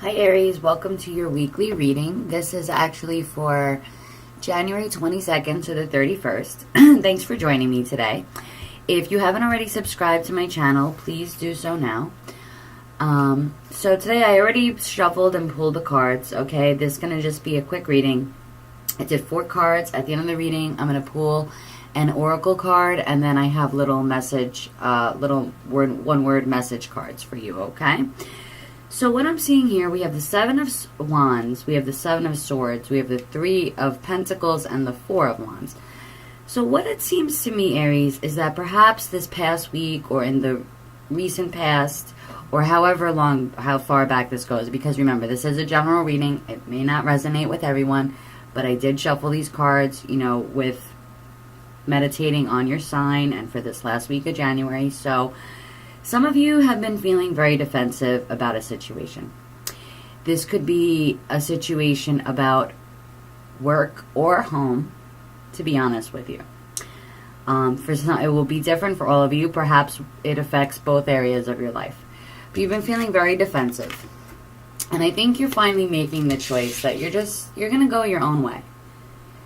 Hi Aries, welcome to your weekly reading. This is actually for January 22nd to the 31st. Thanks for joining me today. If you haven't already subscribed to my channel, please do so now. So today I already shuffled and pulled the cards, okay? This is going to just be a quick reading. I did 4 cards. At the end of the reading, I'm going to pull an oracle card, and then I have little message, one-word message cards for you, okay? So what I'm seeing here, we have the 7 of Wands, we have the 7 of Swords, we have the 3 of Pentacles, and the 4 of Wands. So what it seems to me, Aries, is that perhaps this past week or in the recent past, or how far back this goes, because remember, this is a general reading. It may not resonate with everyone, but I did shuffle these cards, you know, with meditating on your sign and for this last week of January. So some of you have been feeling very defensive about a situation. This could be a situation about work or home, to be honest with you. For some, it will be different for all of you. Perhaps it affects both areas of your life. But you've been feeling very defensive. And I think you're finally making the choice that you're going to go your own way.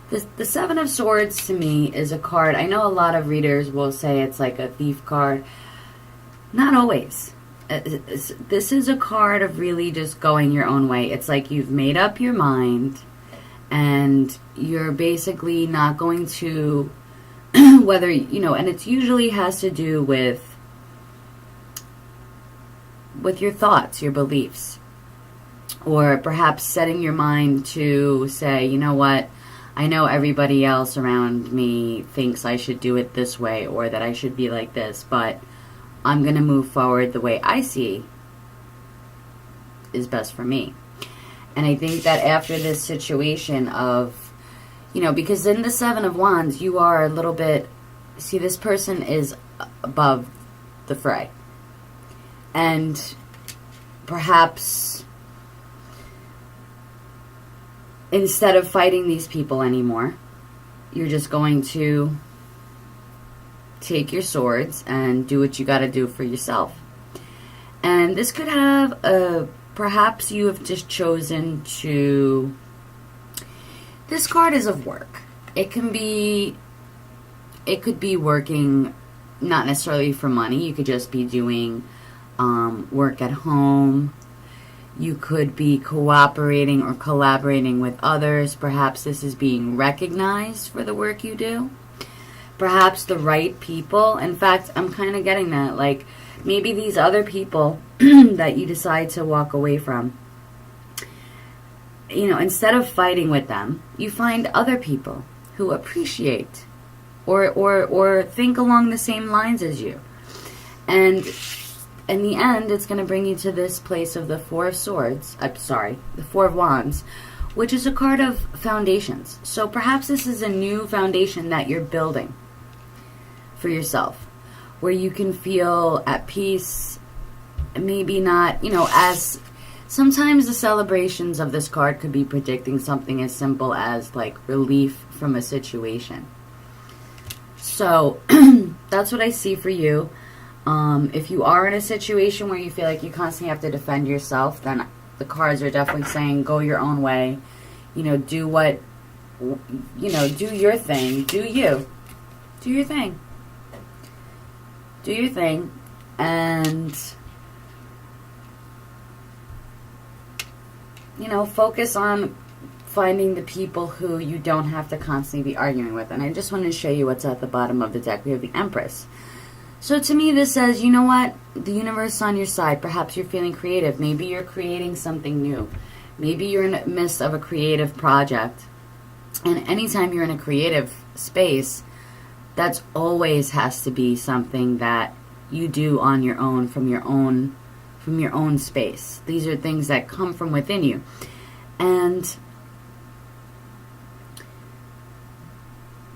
The 7 of Swords to me is a card. I know a lot of readers will say it's like a thief card. Not always. This is a card of really just going your own way. It's like you've made up your mind and you're basically not going to, whether, you know, and it usually has to do with your thoughts, your beliefs, or perhaps setting your mind to say, you know what, I know everybody else around me thinks I should do it this way or that I should be like this, but I'm going to move forward the way I see is best for me. And I think that after this situation of, you know, because in the 7 of Wands, you are a little bit, see, this person is above the fray. And perhaps instead of fighting these people anymore, you're just going to take your swords and do what you got to do for yourself. And this could have perhaps you have just chosen to, this card is of work. It could be working not necessarily for money. You could just be doing work at home. You could be cooperating or collaborating with others. Perhaps this is being recognized for the work you do. Perhaps the right people. In fact, I'm kind of getting that. Like, maybe these other people that you decide to walk away from, you know, instead of fighting with them, you find other people who appreciate or think along the same lines as you. And in the end, it's going to bring you to this place of the 4 of Swords. The 4 of Wands, which is a card of foundations. So perhaps this is a new foundation that you're building for yourself, where you can feel at peace. Maybe not, you know, as sometimes the celebrations of this card could be predicting something as simple as like relief from a situation. So that's what I see for you. If you are in a situation where you feel like you constantly have to defend yourself, then the cards are definitely saying go your own way. You know, do what, you know, do your thing. Do you. Do your thing. Do your thing. And, you know, focus on finding the people who you don't have to constantly be arguing with. And I just want to show you what's at the bottom of the deck. We have the Empress. So to me, this says, you know what? The universe is on your side. Perhaps you're feeling creative. Maybe you're creating something new. Maybe you're in the midst of a creative project. And anytime you're in a creative space, that's always has to be something that you do on your own, from your own space. These are things that come from within you. And,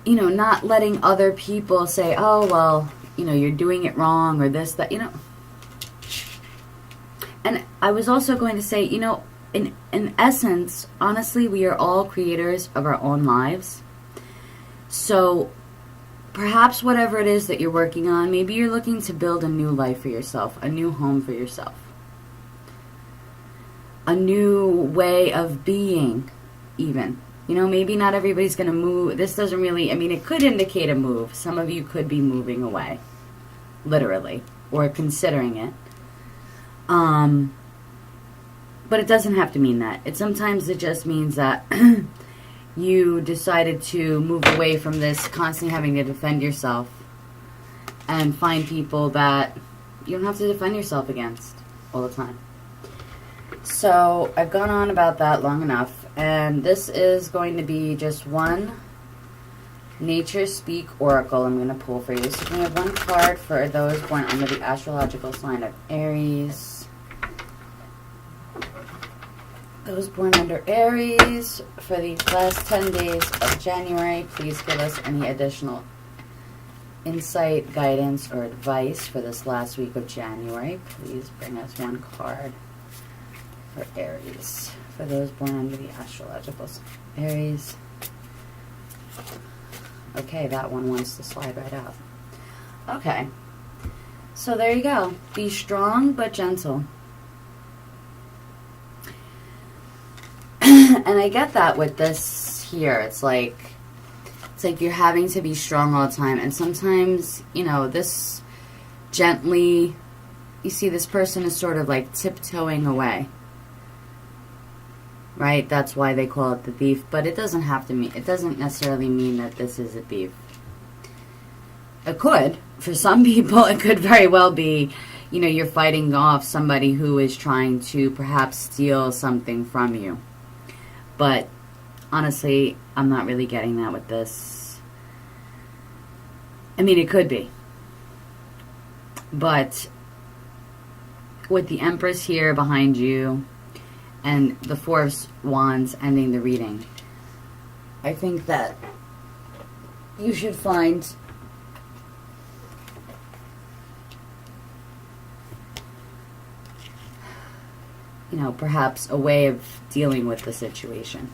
you know, not letting other people say, oh, well, you know, you're doing it wrong or this, that, you know. And I was also going to say, you know, in essence, honestly, we are all creators of our own lives. So perhaps whatever it is that you're working on, maybe you're looking to build a new life for yourself, a new home for yourself. a new way of being, even. You know, maybe not everybody's going to move. This doesn't really, I mean, it could indicate a move. Some of you could be moving away, literally, or considering it. But it doesn't have to mean that. Sometimes it just means that you decided to move away from this constantly having to defend yourself and find people that you don't have to defend yourself against all the time. So I've gone on about that long enough, and this is going to be just one Nature Speak Oracle I'm going to pull for you. So we have one card for those born under the astrological sign of Aries. Those born under Aries for the last 10 days of January, please give us any additional insight, guidance, or advice for this last week of January. Please bring us one card for Aries. For those born under the astrological sign of Aries. Okay, that one wants to slide right out. Okay, so there you go. Be strong but gentle. And I get that with this here. It's like you're having to be strong all the time. And sometimes, you know, this gently, you see this person is sort of like tiptoeing away. Right? That's why they call it the thief. But it doesn't have to mean, it doesn't necessarily mean that this is a thief. It could. For some people, it could very well be, you know, you're fighting off somebody who is trying to perhaps steal something from you. But honestly, I'm not really getting that with this. I mean, it could be. But with the Empress here behind you and the Four of Wands ending the reading, I think that you should find perhaps a way of dealing with the situation.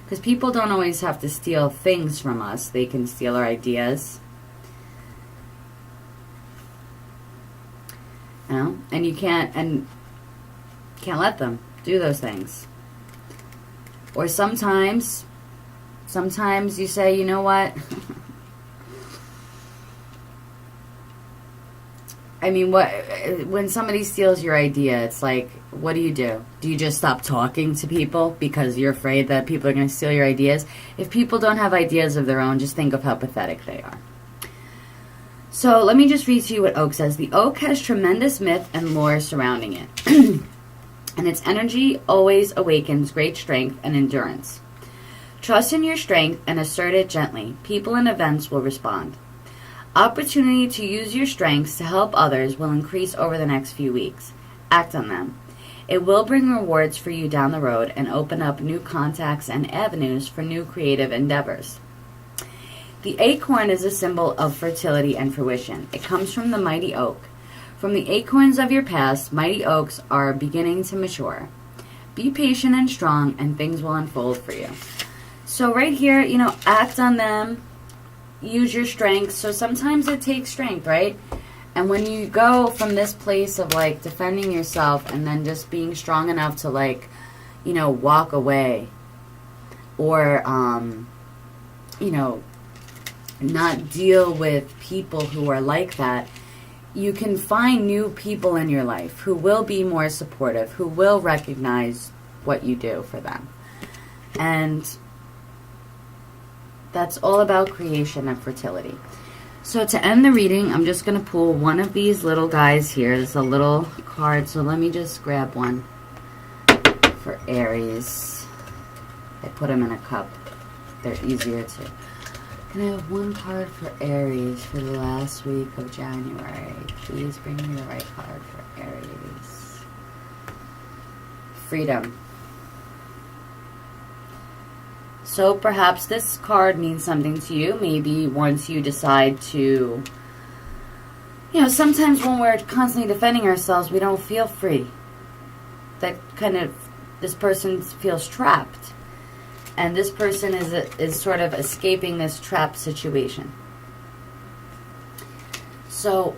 Because people don't always have to steal things from us. They can steal our ideas. You know? And you can't let them do those things. Or sometimes you say, you know what? I mean, when somebody steals your idea, it's like, what do? Do you just stop talking to people because you're afraid that people are going to steal your ideas? If people don't have ideas of their own, just think of how pathetic they are. So let me just read to you what Oak says. The Oak has tremendous myth and lore surrounding it. And its energy always awakens great strength and endurance. Trust in your strength and assert it gently. People and events will respond. Opportunity to use your strengths to help others will increase over the next few weeks. Act on them. It will bring rewards for you down the road and open up new contacts and avenues for new creative endeavors. The acorn is a symbol of fertility and fruition. It comes from the mighty oak. From the acorns of your past, mighty oaks are beginning to mature. Be patient and strong, and things will unfold for you. So right here, act on them. Use your strength. So sometimes it takes strength, right? And when you go from this place of like defending yourself and then just being strong enough to like, walk away or, not deal with people who are like that, you can find new people in your life who will be more supportive, who will recognize what you do for them. And that's all about creation and fertility. So to end the reading, I'm just going to pull one of these little guys here. There's a little card, so let me just grab one for Aries. I put them in a cup. They're easier to... Can I have one card for Aries for the last week of January? Please bring me the right card for Aries. Freedom. So perhaps this card means something to you. Maybe once you decide to... sometimes when we're constantly defending ourselves, we don't feel free. That kind of... This person feels trapped. And this person is sort of escaping this trapped situation. So,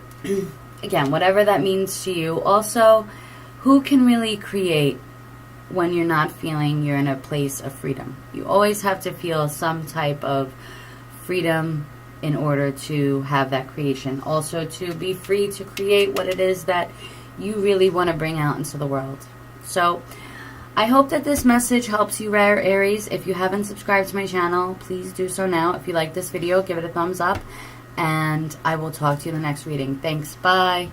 again, whatever that means to you. Also, who can really create when you're not feeling you're in a place of freedom. You always have to feel some type of freedom in order to have that creation. Also, to be free to create what it is that you really want to bring out into the world. So I hope that this message helps you, rare Aries. If you haven't subscribed to my channel, please do so now. If you like this video, give it a thumbs up, and I will talk to you in the next reading. Thanks. Bye.